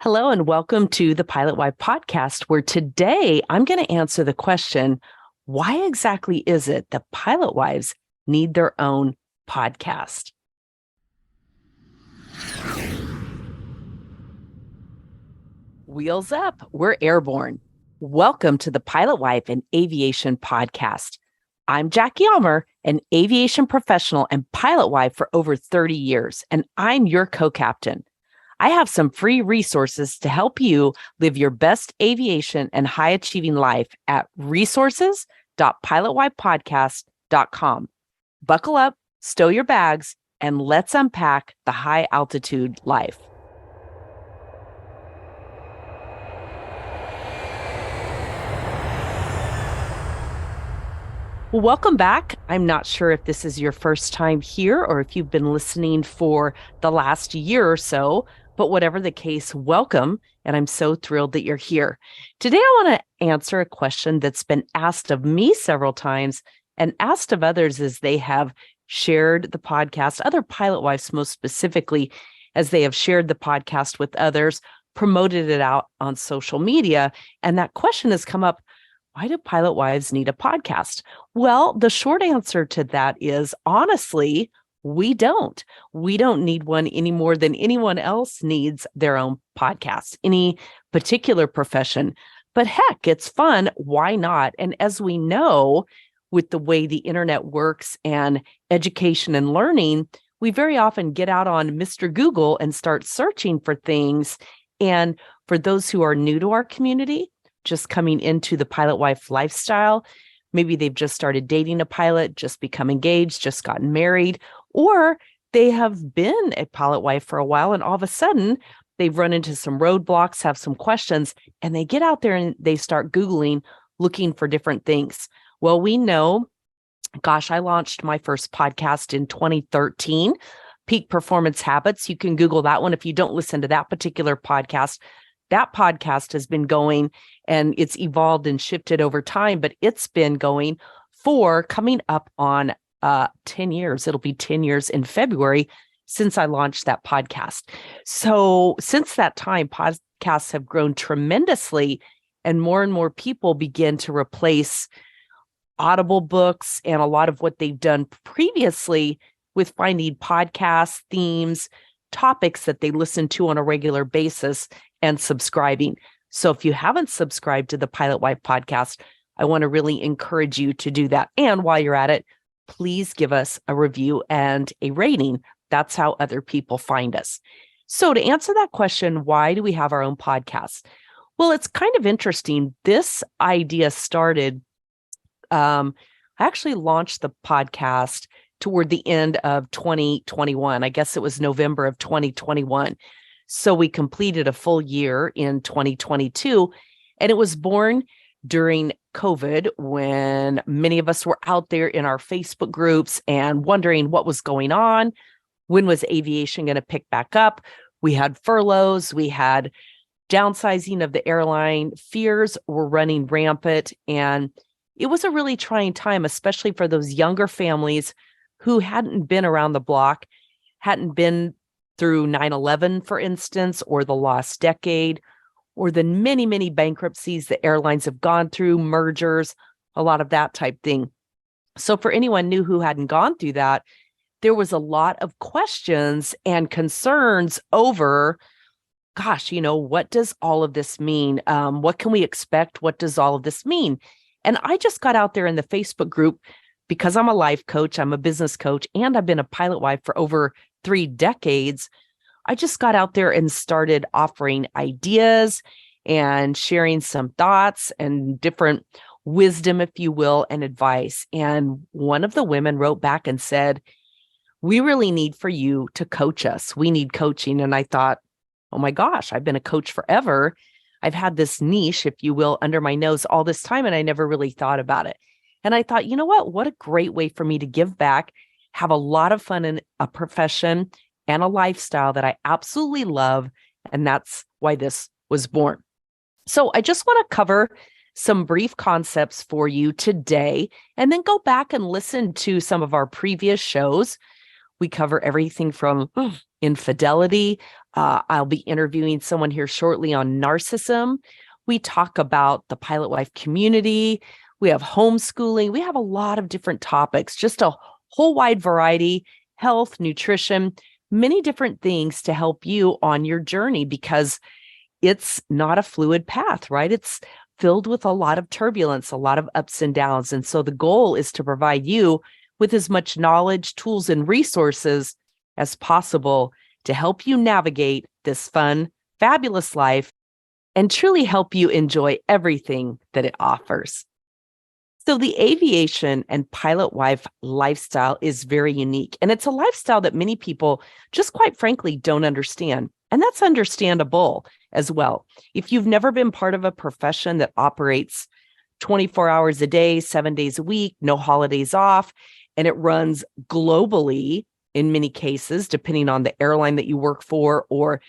Hello and welcome to the Pilot Wife podcast, where today I'm going to answer the question, why exactly is it that pilot wives need their own podcast? Wheels up, we're airborne. Welcome to the Pilot Wife and Aviation podcast. I'm Jackie Almer, an aviation professional and pilot wife for over 30 years, and I'm your co-captain. I have some free resources to help you live your best aviation and high achieving life at resources.pilotwifepodcast.com. Buckle up, stow your bags, and let's unpack the high altitude life. Well, welcome back. I'm not sure if this is your first time here or if you've been listening for the last year or so, but whatever the case, welcome. And I'm so thrilled that you're here. Today, I want to answer a question that's been asked of me several times and asked of others as they have shared the podcast, other pilot wives most specifically, as they have shared the podcast with others, promoted it out on social media. And that question has come up, why do pilot wives need a podcast? Well, the short answer to that is, honestly, we don't. We don't need one any more than anyone else needs their own podcast, any particular profession. But heck, it's fun. Why not? And as we know, with the way the internet works and education and learning, we very often get out on Mr. Google and start searching for things. And for those who are new to our community, just coming into the pilot wife lifestyle, maybe they've just started dating a pilot, just become engaged, just gotten married, or they have been a pilot wife for a while and all of a sudden they've run into some roadblocks, have some questions, and they get out there and they start Googling, looking for different things. Well, we know, gosh, I launched my first podcast in 2013, Peak Performance Habits. You can Google that one if you don't listen to that particular podcast. That podcast has been going and it's evolved and shifted over time, but it's been going for coming up on 10 years. It'll be 10 years in February since I launched that podcast. So since that time, podcasts have grown tremendously and more people begin to replace Audible books and a lot of what they've done previously with finding podcast themes, topics that they listen to on a regular basis and subscribing. So if you haven't subscribed to the Pilot Wife podcast, I want to really encourage you to do that. And while you're at it, please give us a review and a rating. That's how other people find us. So to answer that question, why do we have our own podcast? Well, it's kind of interesting. This idea started, I actually launched the podcast toward the end of 2021. I guess it was November of 2021. So we completed a full year in 2022, and it was born during COVID when many of us were out there in our Facebook groups and wondering what was going on. When was aviation going to pick back up? We had furloughs, we had downsizing of the airline, fears were running rampant, and it was a really trying time, especially for those younger families who hadn't been around the block, hadn't been through 9/11, for instance, or the lost decade, or the many bankruptcies the airlines have gone through, mergers, a lot of that type thing. So for anyone new who hadn't gone through that, there was a lot of questions and concerns over, gosh, what does all of this mean? What can we expect? What does all of this mean? And I just got out there in the Facebook group because I'm a life coach, I'm a business coach, and I've been a pilot wife for over 3 decades. I just got out there and started offering ideas and sharing some thoughts and different wisdom, if you will, and advice. And one of the women wrote back and said, we really need for you to coach us. We need coaching. And I thought, oh my gosh, I've been a coach forever. I've had this niche, if you will, under my nose all this time, and I never really thought about it. And I thought, you know what? What a great way for me to give back, have a lot of fun in a profession and a lifestyle that I absolutely love. And that's why this was born. So I just want to cover some brief concepts for you today, and then go back and listen to some of our previous shows. We cover everything from infidelity. I'll be interviewing someone here shortly on narcissism. We talk about the pilot wife community. We have homeschooling. We have a lot of different topics, just a whole wide variety, health, nutrition, many different things to help you on your journey, because it's not a fluid path, right? It's filled with a lot of turbulence, a lot of ups and downs. And so the goal is to provide you with as much knowledge, tools, and resources as possible to help you navigate this fun, fabulous life and truly help you enjoy everything that it offers. So the aviation and pilot wife lifestyle is very unique, and it's a lifestyle that many people just quite frankly don't understand. And that's understandable as well. If you've never been part of a profession that operates 24 hours a day, 7 days a week, no holidays off, and it runs globally in many cases, depending on the airline that you work for or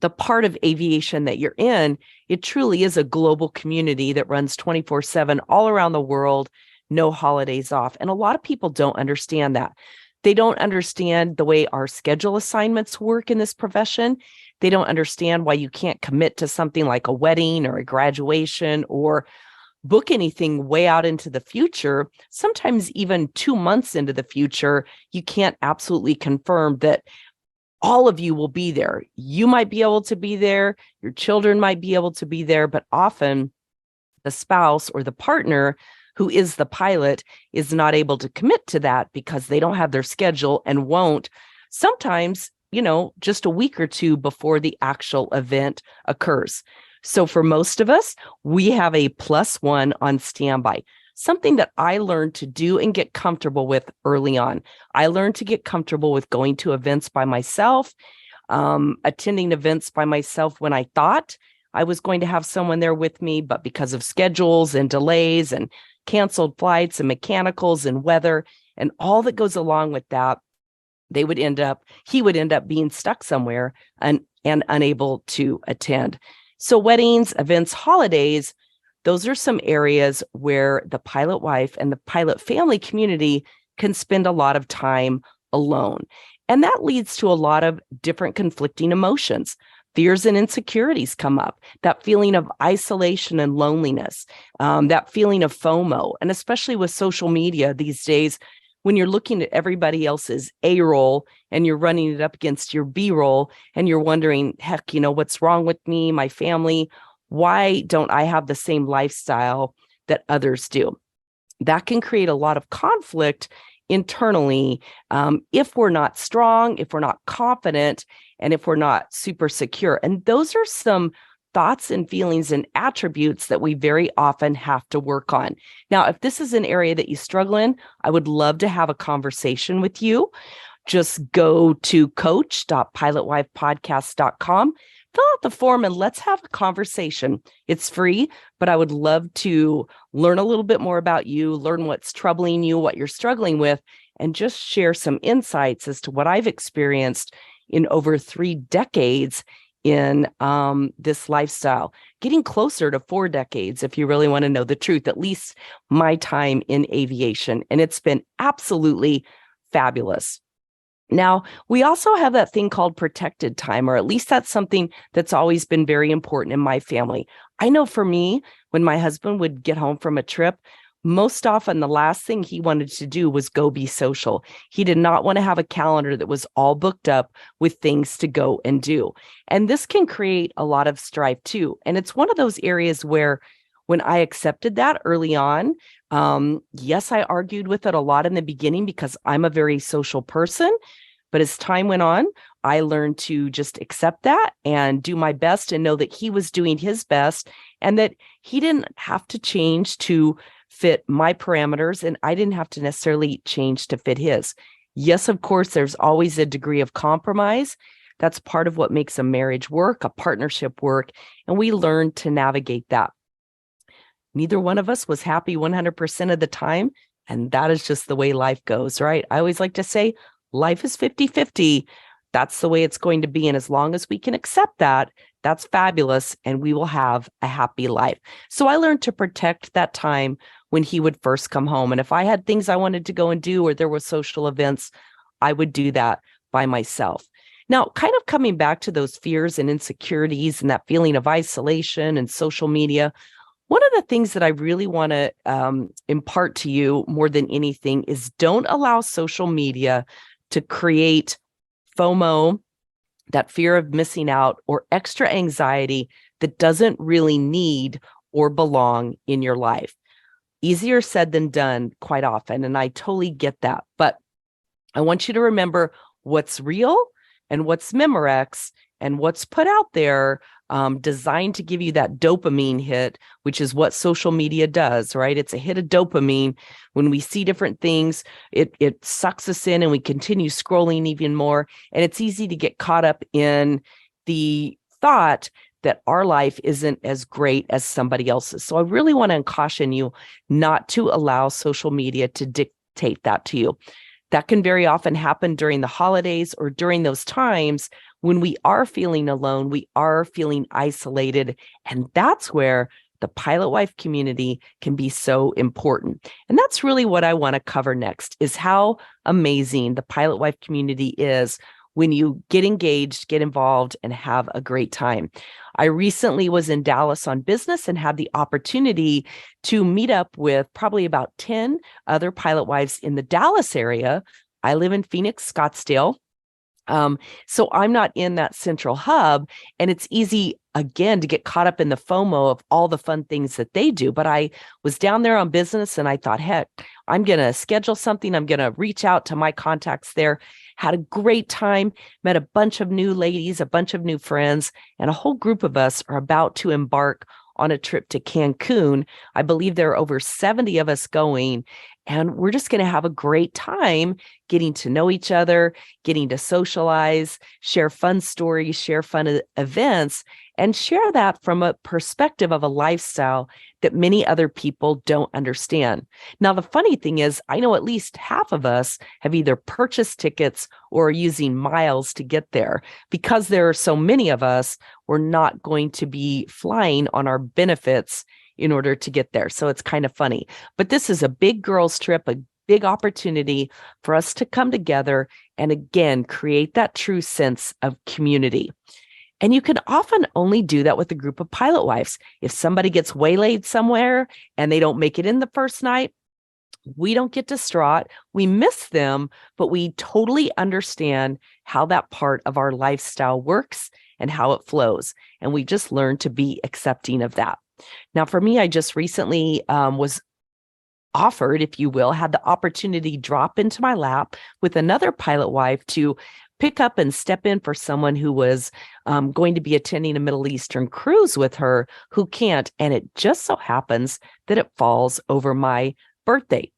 the part of aviation that you're in, it truly is a global community that runs 24/7 all around the world, no holidays off. And a lot of people don't understand that. They don't understand the way our schedule assignments work in this profession. They don't understand why you can't commit to something like a wedding or a graduation or book anything way out into the future. Sometimes even 2 months into the future, you can't absolutely confirm that all of you will be there. You might be able to be there, your children might be able to be there, but often the spouse or the partner who is the pilot is not able to commit to that because they don't have their schedule and won't. Sometimes, just a week or two before the actual event occurs. So for most of us, we have a +1 on standby. Something that I learned to do and get comfortable with early on. I learned to get comfortable with going to events by myself, attending events by myself when I thought I was going to have someone there with me, but because of schedules and delays and canceled flights and mechanicals and weather and all that goes along with that, he would end up being stuck somewhere and unable to attend. So weddings, events, holidays, those are some areas where the pilot wife and the pilot family community can spend a lot of time alone. And that leads to a lot of different conflicting emotions. Fears and insecurities come up, that feeling of isolation and loneliness, that feeling of FOMO. And especially with social media these days, when you're looking at everybody else's A roll and you're running it up against your B roll and you're wondering, heck, what's wrong with me, my family? Why don't I have the same lifestyle that others do? That can create a lot of conflict internally if we're not strong, if we're not confident, and if we're not super secure. And those are some thoughts and feelings and attributes that we very often have to work on. Now, if this is an area that you struggle in, I would love to have a conversation with you. Just go to coach.pilotwifepodcast.com. Fill out the form and let's have a conversation. It's free, but I would love to learn a little bit more about you, learn what's troubling you, what you're struggling with, and just share some insights as to what I've experienced in over 3 decades in this lifestyle, getting closer to 4 decades, if you really want to know the truth, at least my time in aviation. And it's been absolutely fabulous. Now, we also have that thing called protected time, or at least that's something that's always been very important in my family. I know for me, when my husband would get home from a trip, most often the last thing he wanted to do was go be social. He did not want to have a calendar that was all booked up with things to go and do. And this can create a lot of strife too. And it's one of those areas where when I accepted that early on, yes, I argued with it a lot in the beginning because I'm a very social person. But as time went on, I learned to just accept that and do my best and know that he was doing his best and that he didn't have to change to fit my parameters and I didn't have to necessarily change to fit his. Yes, of course, there's always a degree of compromise. That's part of what makes a marriage work, a partnership work, and we learn to navigate that. Neither one of us was happy 100% of the time, and that is just the way life goes, right? I always like to say life is 50-50. That's the way it's going to be. And as long as we can accept that, that's fabulous. And we will have a happy life. So I learned to protect that time when he would first come home. And if I had things I wanted to go and do, or there were social events, I would do that by myself. Now, kind of coming back to those fears and insecurities and that feeling of isolation and social media, one of the things that I really want to impart to you more than anything is don't allow social media to create FOMO, that fear of missing out, or extra anxiety that doesn't really need or belong in your life. Easier said than done quite often, and I totally get that. But I want you to remember what's real and what's Memorex and what's put out there, designed to give you that dopamine hit, which is what social media does, right? It's a hit of dopamine. When we see different things, it sucks us in and we continue scrolling even more. And it's easy to get caught up in the thought that our life isn't as great as somebody else's. So I really want to caution you not to allow social media to dictate that to you. That can very often happen during the holidays or during those times when we are feeling alone, we are feeling isolated. And that's where the Pilot Wife community can be so important. And that's really what I want to cover next, is how amazing the Pilot Wife community is when you get engaged, get involved, and have a great time. I recently was in Dallas on business and had the opportunity to meet up with probably about 10 other pilot wives in the Dallas area. I live in Phoenix, Scottsdale. So I'm not in that central hub, and it's easy, again, to get caught up in the FOMO of all the fun things that they do. But I was down there on business and I thought, heck, I'm going to schedule something. I'm going to reach out to my contacts there. Had a great time, met a bunch of new ladies, a bunch of new friends, and a whole group of us are about to embark on a trip to Cancun. I believe there are over 70 of us going, and we're just going to have a great time getting to know each other, getting to socialize, share fun stories, share fun events, and share that from a perspective of a lifestyle that many other people don't understand. Now, the funny thing is, I know at least half of us have either purchased tickets or are using miles to get there. Because there are so many of us, we're not going to be flying on our benefits in order to get there. So it's kind of funny. But this is a big girls' trip, a big opportunity for us to come together and, again, create that true sense of community. And you can often only do that with a group of pilot wives. If somebody gets waylaid somewhere and they don't make it in the first night, we don't get distraught. We miss them, but we totally understand how that part of our lifestyle works and how it flows. And we just learn to be accepting of that. Now, for me, I just recently was offered, if you will, had the opportunity drop into my lap with another pilot wife to pick up and step in for someone who was going to be attending a Middle Eastern cruise with her who can't. And it just so happens that it falls over my birthday.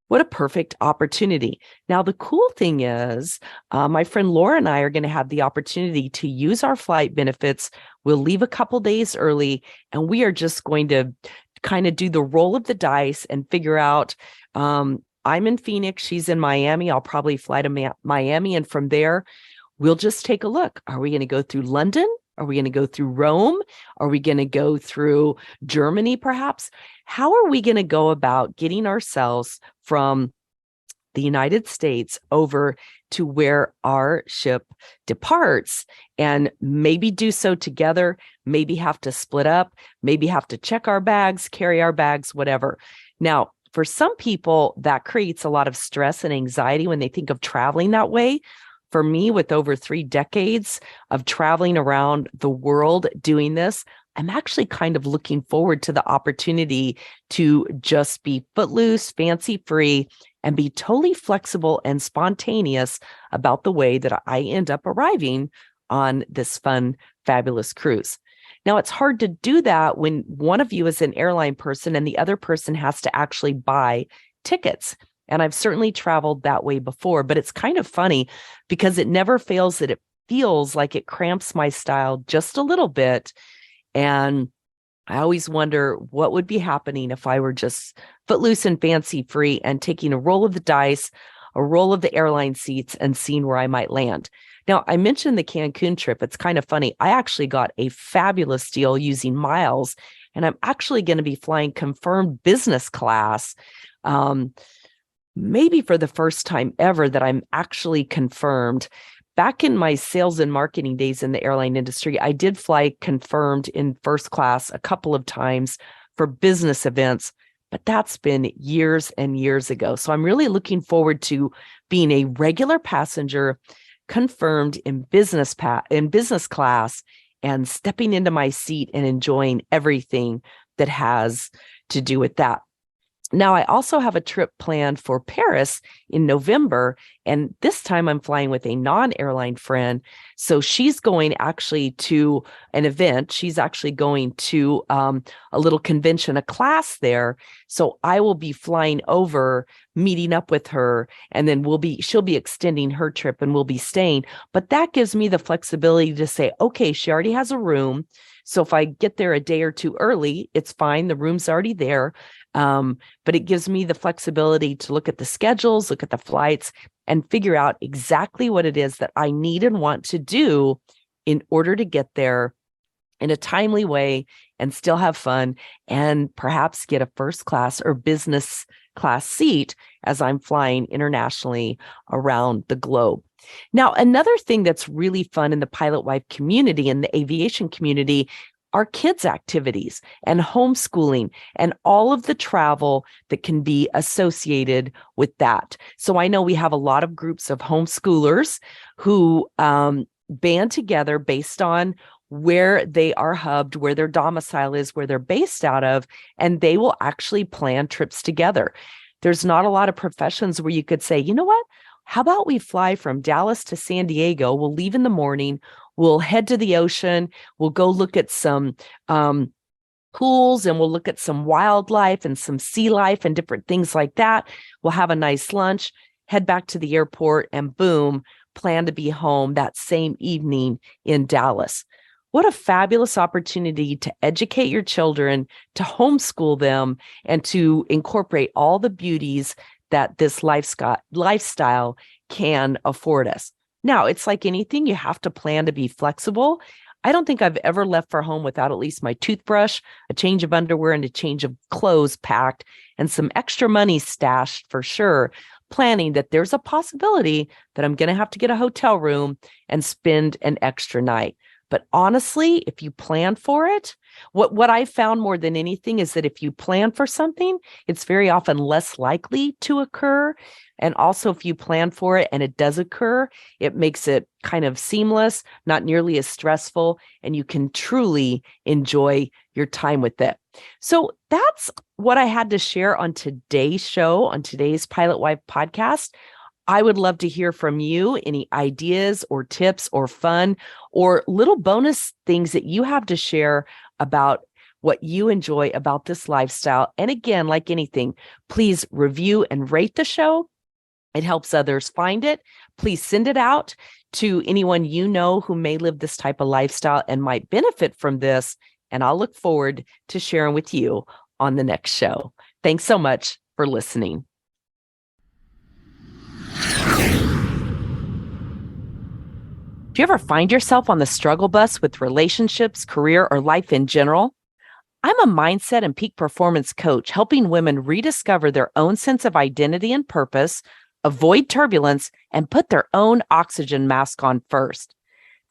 What a perfect opportunity. Now, the cool thing is my friend Laura and I are going to have the opportunity to use our flight benefits. We'll leave a couple days early, and we are just going to kind of do the roll of the dice and figure out, I'm in Phoenix, she's in Miami. I'll probably fly to Miami. And from there, we'll just take a look. Are we going to go through London? Are we going to go through Rome? Are we going to go through Germany, perhaps? How are we going to go about getting ourselves from the United States over to where our ship departs, and maybe do so together, maybe have to split up, maybe have to check our bags, carry our bags, whatever. Now, for some people, that creates a lot of stress and anxiety when they think of traveling that way. For me, with over 3 decades of traveling around the world doing this, I'm actually kind of looking forward to the opportunity to just be footloose, fancy-free, and be totally flexible and spontaneous about the way that I end up arriving on this fun, fabulous cruise. Now, it's hard to do that when one of you is an airline person and the other person has to actually buy tickets. And I've certainly traveled that way before, but it's kind of funny because it never fails that it feels like it cramps my style just a little bit. And I always wonder what would be happening if I were just footloose and fancy free and taking a roll of the dice, a roll of the airline seats, and seeing where I might land. Now, I mentioned the Cancun trip. It's kind of funny. I actually got a fabulous deal using miles, and I'm actually going to be flying confirmed business class. Maybe for the first time ever that I'm actually confirmed. Back in my sales and marketing days in the airline industry, I did fly confirmed in first class a couple of times for business events, but that's been years and years ago. So I'm really looking forward to being a regular passenger confirmed in business class and stepping into my seat and enjoying everything that has to do with that. Now, I also have a trip planned for Paris in November, and this time I'm flying with a non-airline friend. So she's going actually to an event. She's actually going to a little convention, a class there. So I will be flying over, meeting up with her, and then she'll be extending her trip and we'll be staying. But that gives me the flexibility to say, okay, she already has a room. So if I get there a day or two early, it's fine. The room's already there. But it gives me the flexibility to look at the schedules, look at the flights, and figure out exactly what it is that I need and want to do in order to get there in a timely way and still have fun and perhaps get a first class or business class seat as I'm flying internationally around the globe. Now, another thing that's really fun in the pilot wife community and the aviation community are kids' activities and homeschooling and all of the travel that can be associated with that. So I know we have a lot of groups of homeschoolers who band together based on where they are hubbed, where their domicile is, where they're based out of, and they will actually plan trips together. There's not a lot of professions where you could say, you know what? How about we fly from Dallas to San Diego? We'll leave in the morning. We'll head to the ocean. We'll go look at some pools and we'll look at some wildlife and some sea life and different things like that. We'll have a nice lunch, head back to the airport, and boom, plan to be home that same evening in Dallas. What a fabulous opportunity to educate your children, to homeschool them, and to incorporate all the beauties that this lifestyle can afford us. Now, it's like anything, you have to plan to be flexible. I don't think I've ever left for home without at least my toothbrush, a change of underwear, and a change of clothes packed, and some extra money stashed for sure, planning that there's a possibility that I'm going to have to get a hotel room and spend an extra night. But honestly, if you plan for it, what I found more than anything is that if you plan for something, it's very often less likely to occur. And also, if you plan for it and it does occur, it makes it kind of seamless, not nearly as stressful, and you can truly enjoy your time with it. So that's what I had to share on today's show, on today's Pilot Wife podcast. I would love to hear from you, any ideas or tips or fun or little bonus things that you have to share about what you enjoy about this lifestyle. And again, like anything, please review and rate the show. It helps others find it. Please send it out to anyone you know who may live this type of lifestyle and might benefit from this. And I'll look forward to sharing with you on the next show. Thanks so much for listening. Do you ever find yourself on the struggle bus with relationships, career, or life in general? I'm a mindset and peak performance coach helping women rediscover their own sense of identity and purpose, avoid turbulence, and put their own oxygen mask on first.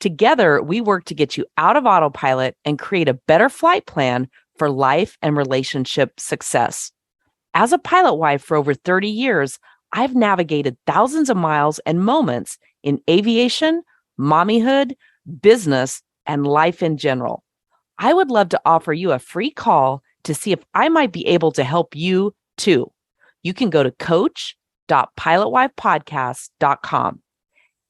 Together, we work to get you out of autopilot and create a better flight plan for life and relationship success. As a pilot wife for over 30 years, I've navigated thousands of miles and moments in aviation, mommyhood, business, and life in general. I would love to offer you a free call to see if I might be able to help you too. You can go to coach.pilotwifepodcast.com.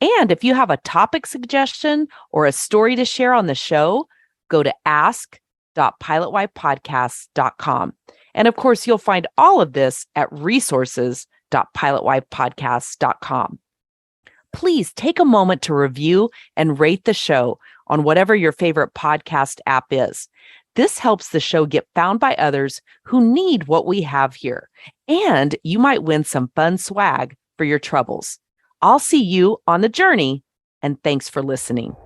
And if you have a topic suggestion or a story to share on the show, go to ask.pilotwifepodcast.com. And of course, you'll find all of this at resources.pilotwifepodcast.com. Please take a moment to review and rate the show on whatever your favorite podcast app is. This helps the show get found by others who need what we have here. And you might win some fun swag for your troubles. I'll see you on the journey, and thanks for listening.